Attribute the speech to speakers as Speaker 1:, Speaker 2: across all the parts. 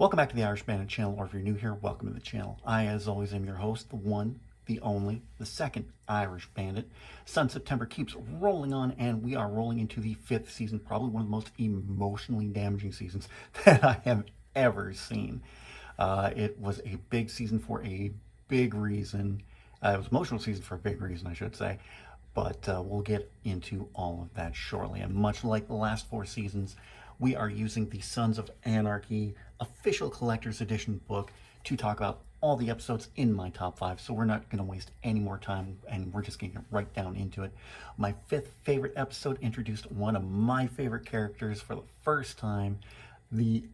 Speaker 1: Welcome back to the Irish Bandit channel, or if you're new here, welcome to the channel. I, as always, am your host, the one, the only, the second Irish Bandit. Sun September keeps rolling on, and we are rolling into the 5th season, probably one of the most emotionally damaging seasons that I have ever seen. It was a big season for a big reason. It was an emotional season for a big reason, I should say. But we'll get into all of that shortly. And much like the last 4 seasons, we are using the Sons of Anarchy official collector's edition book to talk about all the episodes in my top 5. So we're not going to waste any more time, and we're just going to get right down into it. My 5th favorite episode introduced one of my favorite characters for the first time, the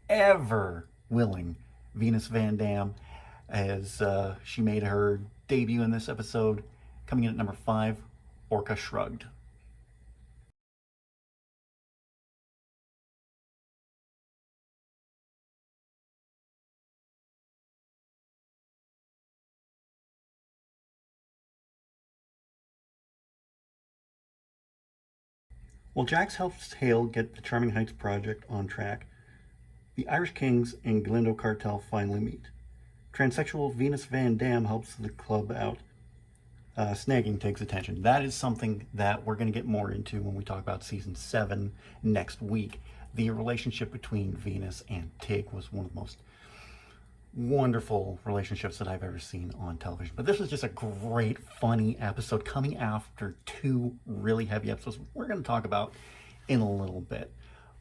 Speaker 1: ever willing Venus Van Dam, as she made her debut in this episode. Coming in at number 5, Orca Shrugged. While Jax helps Hale get the Charming Heights project on track, the Irish Kings and Galindo cartel finally meet. Transsexual Venus Van Dam helps the club out. Snagging takes attention. That is something that we're going to get more into when we talk about season 7 next week. The relationship between Venus and Tig was one of the most wonderful relationships that I've ever seen on television. But this was just a great, funny episode coming after 2 really heavy episodes we're going to talk about in a little bit.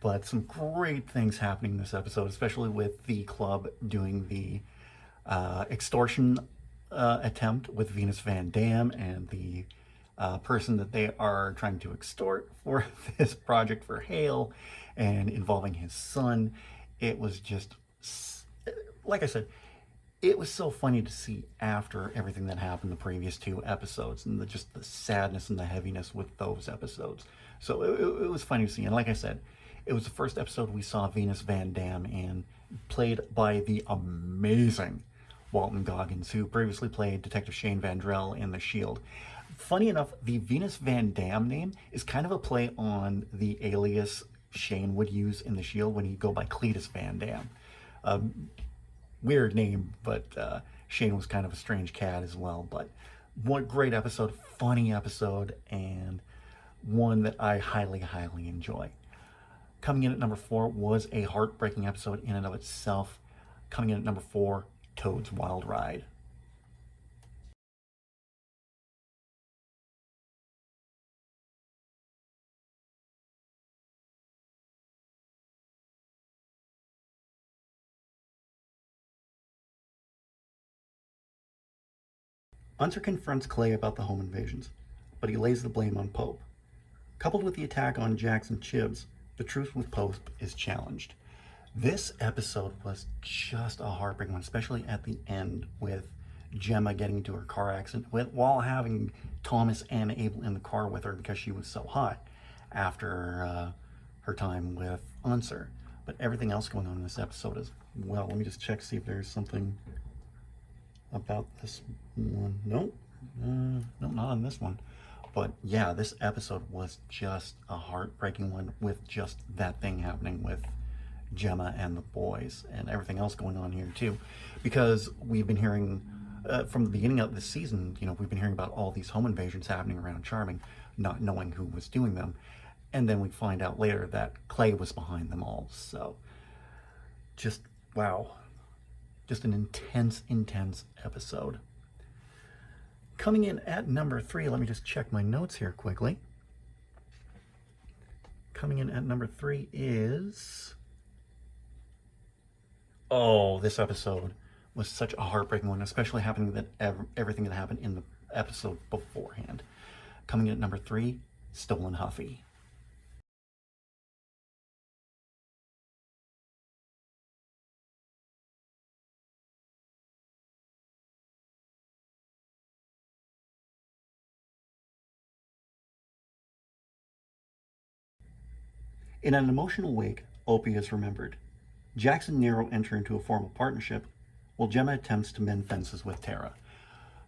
Speaker 1: But some great things happening in this episode, especially with the club doing the extortion attempt with Venus Van Dam and the person that they are trying to extort for this project for Hale, and involving his son. It was just, like I said, it was so funny to see after everything that happened the previous 2 episodes, and just the sadness and the heaviness with those episodes. So it was funny to see. And like I said, it was the first episode we saw Venus Van Dam in, played by the amazing Walton Goggins, who previously played Detective Shane Vandrell in The Shield. Funny enough, the Venus Van Dam name is kind of a play on the alias Shane would use in The Shield when he'd go by Cletus Van Dam. Weird name, but Shane was kind of a strange cat as well. But one great episode, funny episode, and one that I highly, highly enjoy. Coming in at number 4 was a heartbreaking episode in and of itself. Coming in at number 4, Toad's Wild Ride. Unser confronts Clay about the home invasions, but he lays the blame on Pope. Coupled with the attack on Jax and Chibs, the truce with Pope is challenged. This episode was just a heartbreaking one, especially at the end with Gemma getting into her car accident while having Thomas and Abel in the car with her because she was so hot after her time with Unser. But everything else going on in this episode as well. Let me just check, see if there's something about this one. Nope. No, not on this one. But yeah, this episode was just a heartbreaking one with just that thing happening with Gemma and the boys, and everything else going on here too, because we've been hearing from the beginning of this season, we've been hearing about all these home invasions happening around Charming, not knowing who was doing them, and then we find out later that Clay was behind them all. So just wow, just an intense episode. Coming in at number 3, let me just check my notes here quickly. Coming in at number 3 is... Oh, this episode was such a heartbreaking one, especially happening that everything that happened in the episode beforehand. Coming in at number 3, Stolen Huffy. In an emotional wake, Opie is remembered. Jax and Nero enter into a formal partnership, while Gemma attempts to mend fences with Tara.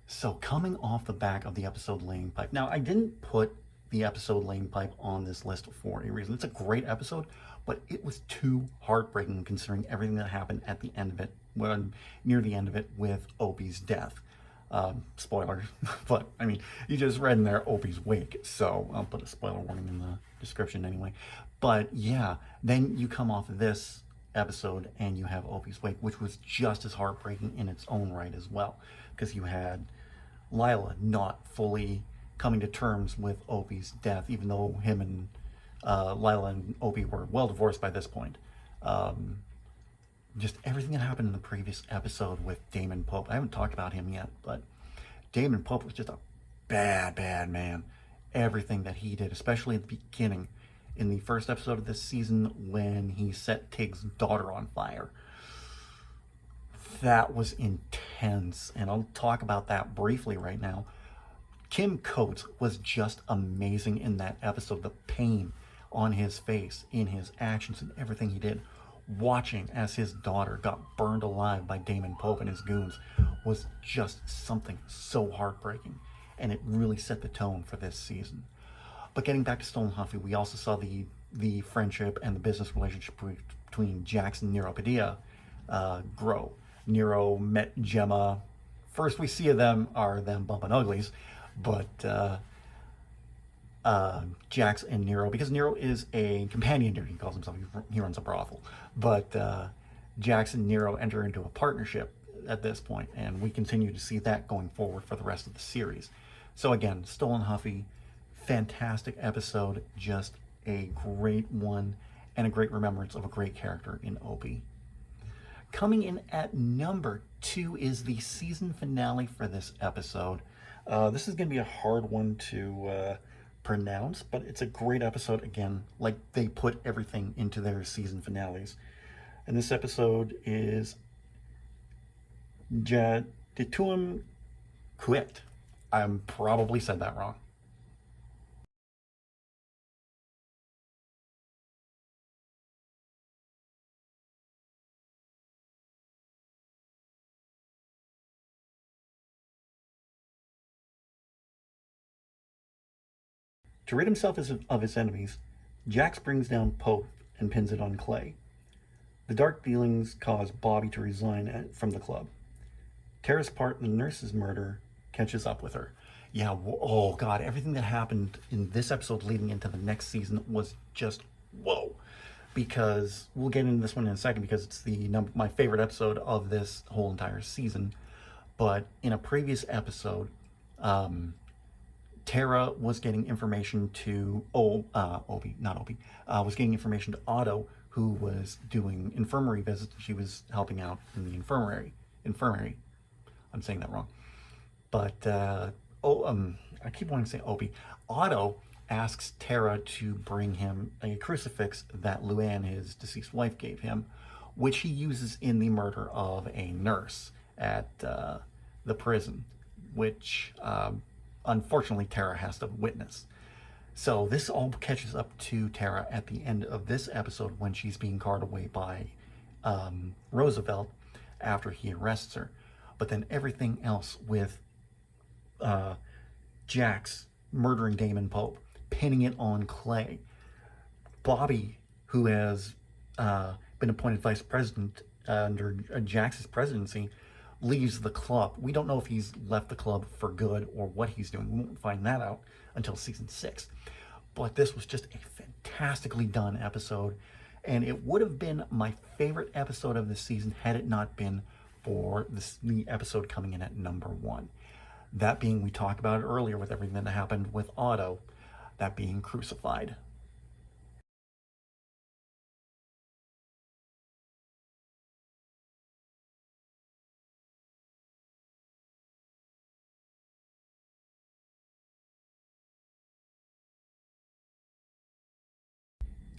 Speaker 1: So coming off the back of the episode laying pipe. Now, I didn't put the episode laying pipe on this list for a reason. It's a great episode, but it was too heartbreaking considering everything that happened at the end of it, when near the end of it, with Opie's death. Spoilers, but I mean, you just read in there Opie's wake, so I'll put a spoiler warning in the description anyway. But yeah, then you come off of this episode and you have Opie's wake, which was just as heartbreaking in its own right as well, because you had Lila not fully coming to terms with Opie's death, even though him and Lila and Opie were well divorced by this point. Just everything that happened in the previous episode with Damon Pope. I haven't talked about him yet, but Damon Pope was just a bad, bad man. Everything that he did, especially at the beginning, in the first episode of this season when he set Tig's daughter on fire. That was intense, and I'll talk about that briefly right now. Kim Coates was just amazing in that episode. The pain on his face, in his actions, and everything he did. Watching as his daughter got burned alive by Damon Pope and his goons was just something so heartbreaking, and it really set the tone for this season. But getting back to Stolen Huffy, we also saw the friendship and the business relationship between Jax and Nero Padilla grow. Nero met Gemma. First we see of them are them bumping uglies, but Jax and Nero, because Nero is a companion here, he calls himself, he runs a brothel, but Jax and Nero enter into a partnership at this point, and we continue to see that going forward for the rest of the series. So again, Stolen Huffy, fantastic episode, just a great one, and a great remembrance of a great character in Opie. Coming in at number 2 is the season finale for this episode. This is going to be a hard one to pronounce, but it's a great episode. Again, like they put everything into their season finales. And this episode is Jadituum Quit. I probably said that wrong. To rid himself of his enemies, Jax brings down Pope and pins it on Clay. The dark dealings cause Bobby to resign from the club. Tara's part in the nurse's murder catches up with her. Yeah, oh god, everything that happened in this episode leading into the next season was just whoa. Because we'll get into this one in a second, because it's my favorite episode of this whole entire season. But in a previous episode, Tara was getting information to Opie, was getting information to Otto, who was doing infirmary visits. She was helping out in the infirmary. I'm saying that wrong. But I keep wanting to say Opie. Otto asks Tara to bring him a crucifix that Luann, his deceased wife, gave him, which he uses in the murder of a nurse at the prison, which unfortunately Tara has to witness. So this all catches up to Tara at the end of this episode when she's being carted away by Roosevelt after he arrests her. But then everything else with Jax murdering Damon Pope, pinning it on Clay, Bobby, who has been appointed vice president under Jax's presidency, leaves the club. We don't know if he's left the club for good or what he's doing. We won't find that out until season 6. But this was just a fantastically done episode, and it would have been my favorite episode of this season had it not been for the episode coming in at number 1. That being, we talked about it earlier with everything that happened with Otto, that being Crucified.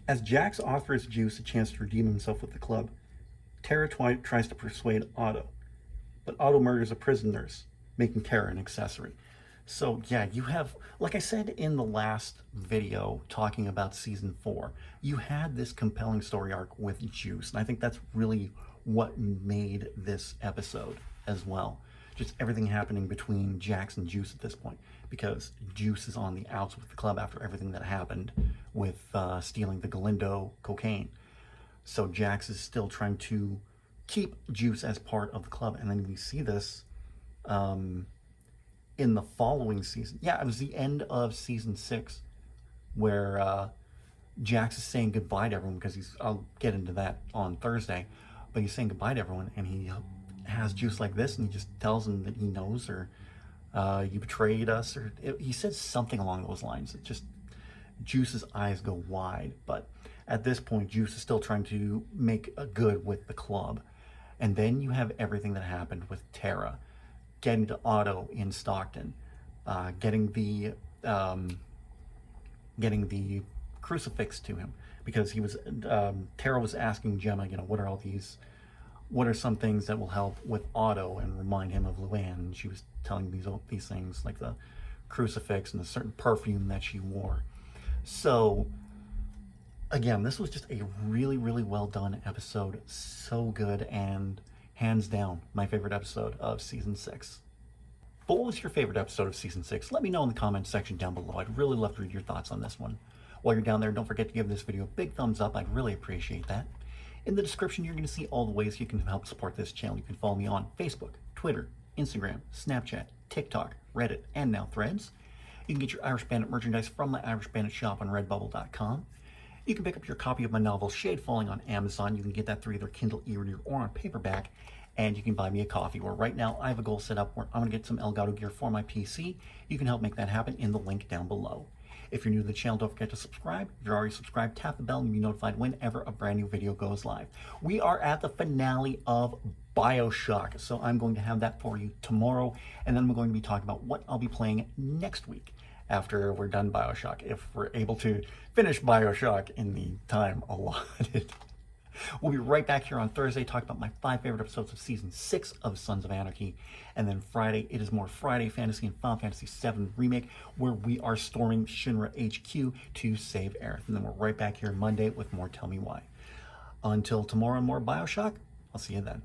Speaker 1: As Jax offers Juice a chance to redeem himself with the club, Tara tries to persuade Otto, but Otto murders a prison nurse, making Tara an accessory. So yeah, you have, like I said in the last video talking about season 4, you had this compelling story arc with Juice, and I think that's really what made this episode as well. just everything happening between Jax and Juice at this point, because Juice is on the outs with the club after everything that happened with stealing the Galindo cocaine. So Jax is still trying to keep Juice as part of the club, and then we see this in the following season. Yeah, it was the end of season 6 where Jax is saying goodbye to everyone, because I'll get into that on Thursday, but he's saying goodbye to everyone, and he has Juice like this, and he just tells him that he knows, or you betrayed us, or he says something along those lines. It just, Juice's eyes go wide, but at this point, Juice is still trying to make a good with the club. And then you have everything that happened with Tara, getting to Otto in Stockton, getting the crucifix to him, because he was Tara was asking Gemma, what are some things that will help with Otto and remind him of Luann? And she was telling these things, like the crucifix and a certain perfume that she wore. So again, this was just a really, really well done episode. So good, and hands down my favorite episode of season 6. But what was your favorite episode of season 6? Let me know in the comments section down below. I'd really love to read your thoughts on this one. While you're down there, don't forget to give this video a big thumbs up. I'd really appreciate that. In the description, you're going to see all the ways you can help support this channel. You can follow me on Facebook, Twitter, Instagram, Snapchat, TikTok, Reddit, and now Threads. You can get your Irish Bandit merchandise from my Irish Bandit shop on redbubble.com. You can pick up your copy of my novel, Shade Falling, on Amazon. You can get that through either Kindle e-reader or on paperback. And you can buy me a coffee, where right now I have a goal set up where I'm going to get some Elgato gear for my PC. You can help make that happen in the link down below. If you're new to the channel, don't forget to subscribe. If you're already subscribed, tap the bell and you'll be notified whenever a brand new video goes live. We are at the finale of BioShock, so I'm going to have that for you tomorrow, and then we're going to be talking about what I'll be playing next week after we're done BioShock, if we're able to finish BioShock in the time allotted. We'll be right back here on Thursday talking about my 5 favorite episodes of Season 6 of Sons of Anarchy. And then Friday, it is more Friday Fantasy and Final Fantasy VII Remake, where we are storming Shinra HQ to save Aerith. And then we're right back here Monday with more Tell Me Why. Until tomorrow and more BioShock, I'll see you then.